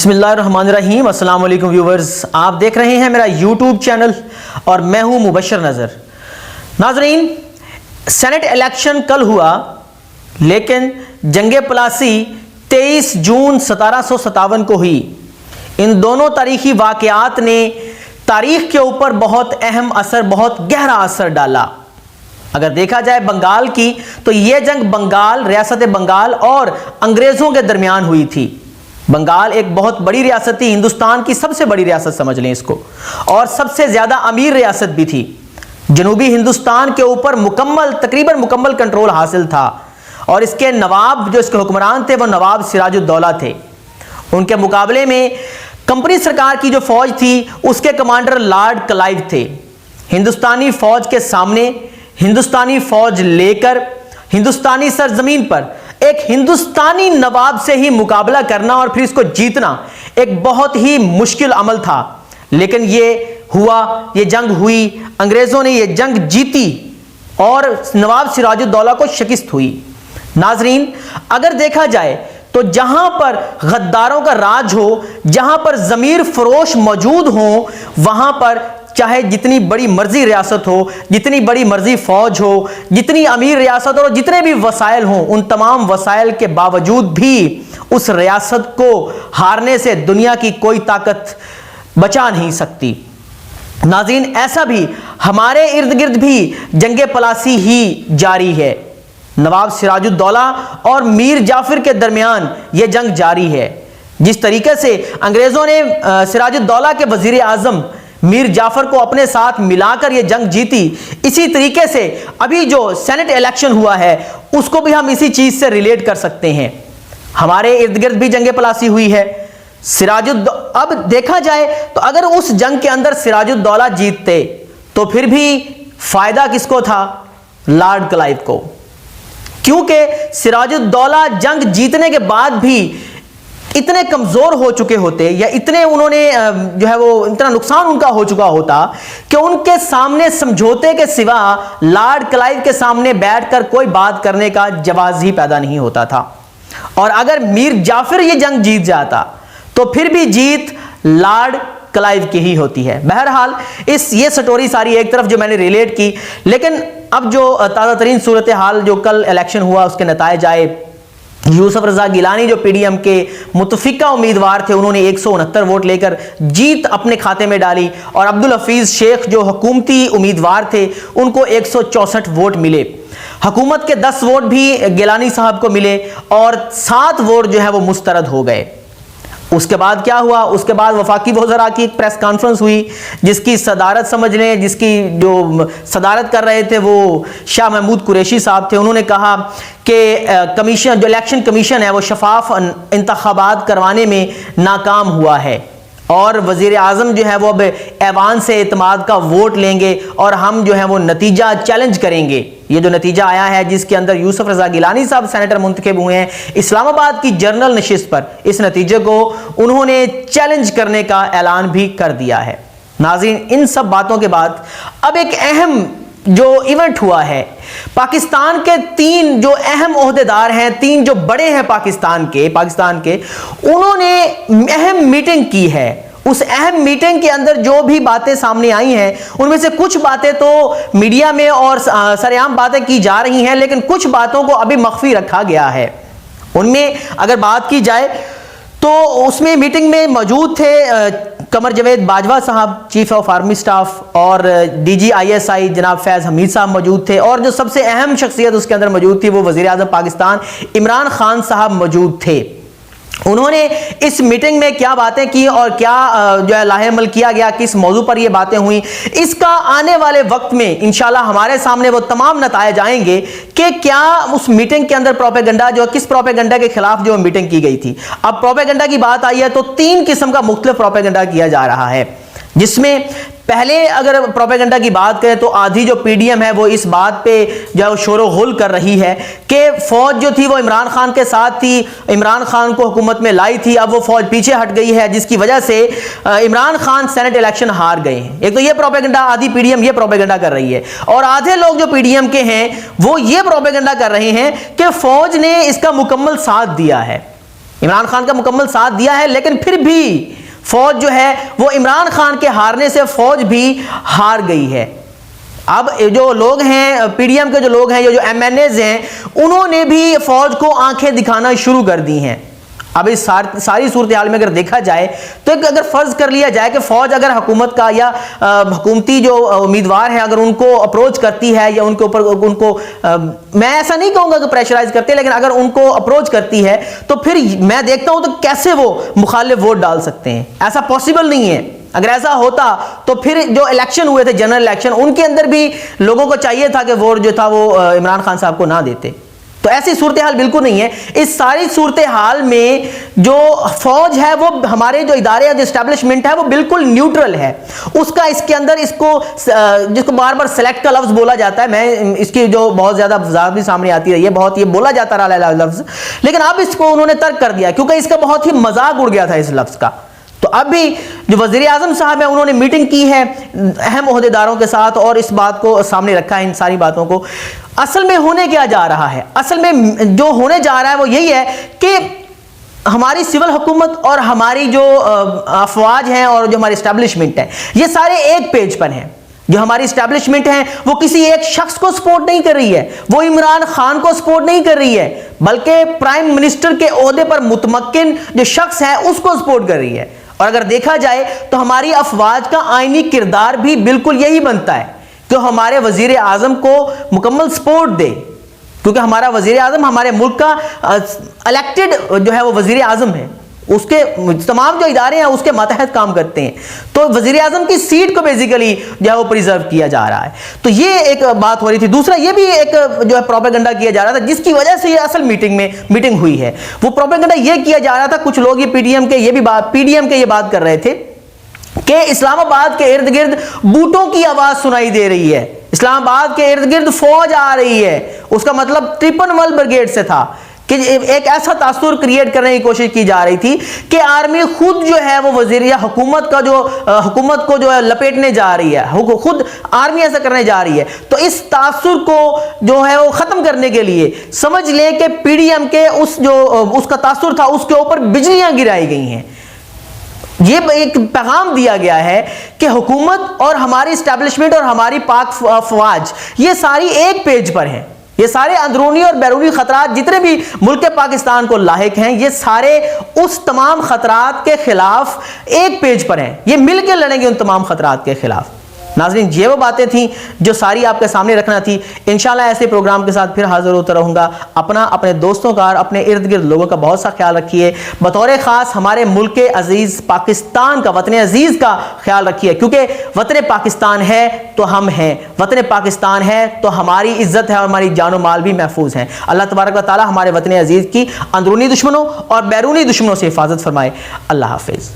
بسم اللہ الرحمن الرحیم۔ السلام علیکم ویورز، آپ دیکھ رہے ہیں میرا یوٹیوب چینل اور میں ہوں مبشر نظر۔ ناظرین، سینٹ الیکشن کل ہوا لیکن جنگ پلاسی 23 جون 1757 کو ہوئی۔ ان دونوں تاریخی واقعات نے تاریخ کے اوپر بہت اہم اثر، بہت گہرا اثر ڈالا۔ اگر دیکھا جائے بنگال کی تو یہ جنگ بنگال، ریاست بنگال اور انگریزوں کے درمیان ہوئی تھی۔ بنگال ایک بہت بڑی ریاست تھی، ہندوستان کی سب سے بڑی ریاست سمجھ لیں اس کو، اور سب سے زیادہ امیر ریاست بھی تھی۔ جنوبی ہندوستان کے اوپر تقریباً مکمل کنٹرول حاصل تھا، اور اس کے نواب جو اس کے حکمران تھے وہ نواب سراج الدولہ تھے۔ ان کے مقابلے میں کمپنی سرکار کی جو فوج تھی اس کے کمانڈر لارڈ کلائیو تھے۔ ہندوستانی فوج کے سامنے ہندوستانی فوج لے کر ہندوستانی سرزمین پر ایک ہندوستانی نواب سے ہی مقابلہ کرنا اور پھر اس کو جیتنا ایک بہت ہی مشکل عمل تھا، لیکن یہ جنگ ہوئی، انگریزوں نے یہ جنگ جیتی اور نواب سراج الدولہ کو شکست ہوئی۔ ناظرین، اگر دیکھا جائے تو جہاں پر غداروں کا راج ہو، جہاں پر ضمیر فروش موجود ہوں، وہاں پر چاہے جتنی بڑی مرضی ریاست ہو، جتنی بڑی مرضی فوج ہو، جتنی امیر ریاست ہو، جتنے بھی وسائل ہوں، ان تمام وسائل کے باوجود بھی اس ریاست کو ہارنے سے دنیا کی کوئی طاقت بچا نہیں سکتی۔ ناظرین، ایسا بھی ہمارے ارد گرد بھی جنگ پلاسی ہی جاری ہے۔ نواب سراج الدولہ اور میر جعفر کے درمیان یہ جنگ جاری ہے۔ جس طریقے سے انگریزوں نے سراج الدولہ کے وزیر اعظم میر جعفر کو اپنے ساتھ ملا کر یہ جنگ جیتی، اسی طریقے سے ابھی جو سینٹ الیکشن ہوا ہے اس کو بھی ہم اسی چیز سے ریلیٹ کر سکتے ہیں۔ ہمارے ارد گرد بھی جنگ پلاسی ہوئی ہے۔ اب دیکھا جائے تو اگر اس جنگ کے اندر سراج الدولہ جیتتے تو پھر بھی فائدہ کس کو تھا؟ لارڈ کلائیو کو، کیونکہ سراج الدولہ جنگ جیتنے کے بعد بھی اتنے کمزور ہو چکے ہوتے، یا اتنے انہوں نے اتنا نقصان ان کا ہو چکا ہوتا کہ ان کے سامنے سمجھوتے کے سوا لارڈ کلائیو کے سامنے بیٹھ کر کوئی بات کرنے کا جواز ہی پیدا نہیں ہوتا تھا۔ اور اگر میر جعفر یہ جنگ جیت جاتا تو پھر بھی جیت لارڈ کلائیو کی ہی ہوتی ہے۔ بہرحال یہ سٹوری ساری ایک طرف جو میں نے ریلیٹ کی، لیکن اب جو تازہ ترین صورتحال جو کل الیکشن ہوا اس کے نتائج آئے، یوسف رضا گیلانی جو پی ڈی ایم کے متفقہ امیدوار تھے انہوں نے 169 ووٹ لے کر جیت اپنے کھاتے میں ڈالی، اور عبدالحفیظ شیخ جو حکومتی امیدوار تھے ان کو 164 ووٹ ملے۔ حکومت کے 10 ووٹ بھی گیلانی صاحب کو ملے اور 7 ووٹ جو ہے وہ مسترد ہو گئے۔ اس کے بعد کیا ہوا؟ اس کے بعد وفاقی وزراء کی ایک پریس کانفرنس ہوئی جس کی صدارت سمجھ لیں، جس کی جو صدارت کر رہے تھے وہ شاہ محمود قریشی صاحب تھے۔ انہوں نے کہا کہ کمیشن جو الیکشن کمیشن ہے وہ شفاف انتخابات کروانے میں ناکام ہوا ہے، اور وزیر اعظم جو ہے وہ اب ایوان سے اعتماد کا ووٹ لیں گے اور ہم جو ہے وہ نتیجہ چیلنج کریں گے۔ یہ جو نتیجہ آیا ہے جس کے اندر یوسف رضا گیلانی صاحب سینیٹر منتخب ہوئے ہیں اسلام آباد کی جنرل نشست پر، اس نتیجے کو انہوں نے چیلنج کرنے کا اعلان بھی کر دیا ہے۔ ناظرین، ان سب باتوں کے بعد اب ایک اہم جو ایونٹ ہوا ہے، پاکستان کے 3 جو اہم عہدیدار ہیں، 3 جو بڑے ہیں پاکستان کے انہوں نے اہم میٹنگ کی ہے۔ اس اہم میٹنگ کے اندر جو بھی باتیں سامنے آئی ہیں ان میں سے کچھ باتیں تو میڈیا میں اور سرعام باتیں کی جا رہی ہیں، لیکن کچھ باتوں کو ابھی مخفی رکھا گیا ہے۔ ان میں اگر بات کی جائے تو اس میں میٹنگ میں موجود تھے قمر جاوید باجوہ صاحب، چیف آف آرمی سٹاف، اور D G I S I جناب فیض حمید صاحب موجود تھے، اور جو سب سے اہم شخصیت اس کے اندر موجود تھی وہ وزیر اعظم پاکستان عمران خان صاحب موجود تھے۔ انہوں نے اس میٹنگ میں کیا باتیں کی اور کیا جو ہے لاہ عمل کیا گیا، کس موضوع پر یہ باتیں ہوئیں، اس کا آنے والے وقت میں انشاءاللہ ہمارے سامنے وہ تمام نتائج آئیں گے کہ کیا اس میٹنگ کے اندر پروپیگنڈا کس پروپیگنڈا کے خلاف جو میٹنگ کی گئی تھی۔ اب پروپیگنڈا کی بات آئی ہے تو 3 قسم کا مختلف پروپیگنڈا کیا جا رہا ہے، جس میں پہلے اگر پروپیگنڈا کی بات کریں تو آدھی جو پی ڈی ایم ہے وہ اس بات پہ جو شور و غل کر رہی ہے کہ فوج جو تھی وہ عمران خان کے ساتھ تھی، عمران خان کو حکومت میں لائی تھی، اب وہ فوج پیچھے ہٹ گئی ہے جس کی وجہ سے عمران خان سینٹ الیکشن ہار گئے ہیں۔ ایک تو یہ پروپیگنڈا، آدھی پی ڈی ایم یہ پروپیگنڈا کر رہی ہے، اور آدھے لوگ جو پی ڈی ایم کے ہیں وہ یہ پروپیگنڈا کر رہے ہیں کہ فوج نے اس کا مکمل ساتھ دیا ہے۔ عمران خان کا مکمل ساتھ دیا ہے، لیکن پھر بھی فوج جو ہے وہ عمران خان کے ہارنے سے فوج بھی ہار گئی ہے۔ اب جو لوگ ہیں پی ڈی ایم کے جو لوگ ہیں، جو ایم این ایز ہیں، انہوں نے بھی فوج کو آنکھیں دکھانا شروع کر دی ہیں۔ اب اس ساری صورتحال میں اگر دیکھا جائے تو اگر فرض کر لیا جائے کہ فوج اگر حکومت کا یا حکومتی جو امیدوار ہیں اگر ان کو اپروچ کرتی ہے یا ان کے اوپر ان کو میں ایسا نہیں کہوں گا کہ پریشرائز کرتے، لیکن اگر ان کو اپروچ کرتی ہے تو پھر میں دیکھتا ہوں تو کیسے وہ مخالف ووٹ ڈال سکتے ہیں۔ ایسا پاسبل نہیں ہے۔ اگر ایسا ہوتا تو پھر جو الیکشن ہوئے تھے جنرل الیکشن، ان کے اندر بھی لوگوں کو چاہیے تھا کہ ووٹ جو تھا وہ عمران خان صاحب کو نہ دیتے۔ تو ایسی صورتحال بالکل نہیں ہے۔ اس ساری صورتحال میں جو فوج ہے وہ ہمارے جو ادارے جو اسٹیبلشمنٹ ہے وہ بالکل نیوٹرل ہے۔ اس کا اس کے اندر جس کو بار بار سلیکٹ کا لفظ بولا جاتا ہے، میں اس کی جو بہت زیادہ وضاحت بھی سامنے آتی رہی ہے، بہت یہ بولا جاتا رہا لفظ، لیکن اب اس کو انہوں نے ترک کر دیا کیونکہ اس کا بہت ہی مذاق اڑ گیا تھا اس لفظ کا۔ تو اب بھی جو وزیر اعظم صاحب ہیں انہوں نے میٹنگ کی ہے اہم عہدیداروں کے ساتھ اور اس بات کو سامنے رکھا ہے، ان ساری باتوں کو۔ اصل میں ہونے کیا جا رہا ہے؟ اصل میں جو ہونے جا رہا ہے وہ یہی ہے کہ ہماری سول حکومت اور ہماری جو افواج ہیں اور جو ہماری اسٹیبلشمنٹ ہے، یہ سارے ایک پیج پر ہیں۔ جو ہماری اسٹیبلشمنٹ ہے وہ کسی ایک شخص کو سپورٹ نہیں کر رہی ہے، وہ عمران خان کو سپورٹ نہیں کر رہی ہے، بلکہ پرائم منسٹر کے عہدے پر متمکن جو شخص ہے اس کو سپورٹ کر رہی ہے۔ اور اگر دیکھا جائے تو ہماری افواج کا آئینی کردار بھی بالکل یہی بنتا ہے کہ ہمارے وزیر اعظم کو مکمل سپورٹ دے، کیونکہ ہمارا وزیر اعظم ہمارے ملک کا الیکٹڈ جو ہے وہ وزیر اعظم ہے، اس کے تمام جو ادارے ہیں اس کے ماتحت کام کرتے ہیں، تو وزیر اعظم کی سیٹ کو بیسیکلی جو ہے وہ پریزرو کیا جا رہا ہے۔ تو یہ ایک بات ہو رہی تھی۔ دوسرا یہ بھی ایک جو ہے پروپیگنڈا کیا جا رہا تھا جس کی وجہ سے یہ اصل میٹنگ ہوئی ہے۔ وہ پروپیگنڈا یہ کیا جا رہا تھا، کچھ لوگ یہ پی ڈی ایم کے یہ بات کر رہے تھے کہ اسلام آباد کے ارد گرد بوٹوں کی آواز سنائی دے رہی ہے، اسلام آباد کے ارد گرد فوج آ رہی ہے۔ اس کا مطلب 53 بریگیڈ سے تھا کہ ایک ایسا تاثر کریٹ کرنے کی کوشش کی جا رہی تھی کہ آرمی خود جو ہے وہ وزیر یا حکومت کو جو ہے لپیٹنے جا رہی ہے، خود آرمی ایسا کرنے جا رہی ہے۔ تو اس تاثر کو جو ہے وہ ختم کرنے کے لیے سمجھ لیں کہ پی ڈی ایم کے اس کا تاثر تھا، اس کے اوپر بجلیاں گرائی گئی ہیں۔ یہ ایک پیغام دیا گیا ہے کہ حکومت اور ہماری اسٹیبلشمنٹ اور ہماری پاک فوج یہ ساری ایک پیج پر ہیں۔ یہ سارے اندرونی اور بیرونی خطرات جتنے بھی ملک پاکستان کو لاحق ہیں، یہ سارے اس تمام خطرات کے خلاف ایک پیج پر ہیں۔ یہ مل کے لڑیں گے ان تمام خطرات کے خلاف۔ ناظرین، یہ وہ باتیں تھیں جو ساری آپ کے سامنے رکھنا تھی۔ انشاءاللہ ایسے پروگرام کے ساتھ پھر حاضر ہوتا رہوں گا۔ اپنے دوستوں کا اور اپنے ارد گرد لوگوں کا بہت سا خیال رکھیے، بطور خاص ہمارے ملک عزیز پاکستان کا، وطن عزیز کا خیال رکھیے، کیونکہ وطن پاکستان ہے تو ہم ہیں، وطن پاکستان ہے تو ہماری عزت ہے اور ہماری جان و مال بھی محفوظ ہیں۔ اللہ تبارک و تعالی ہمارے وطن عزیز کی اندرونی دشمنوں اور بیرونی دشمنوں سے حفاظت فرمائے۔ اللہ حافظ۔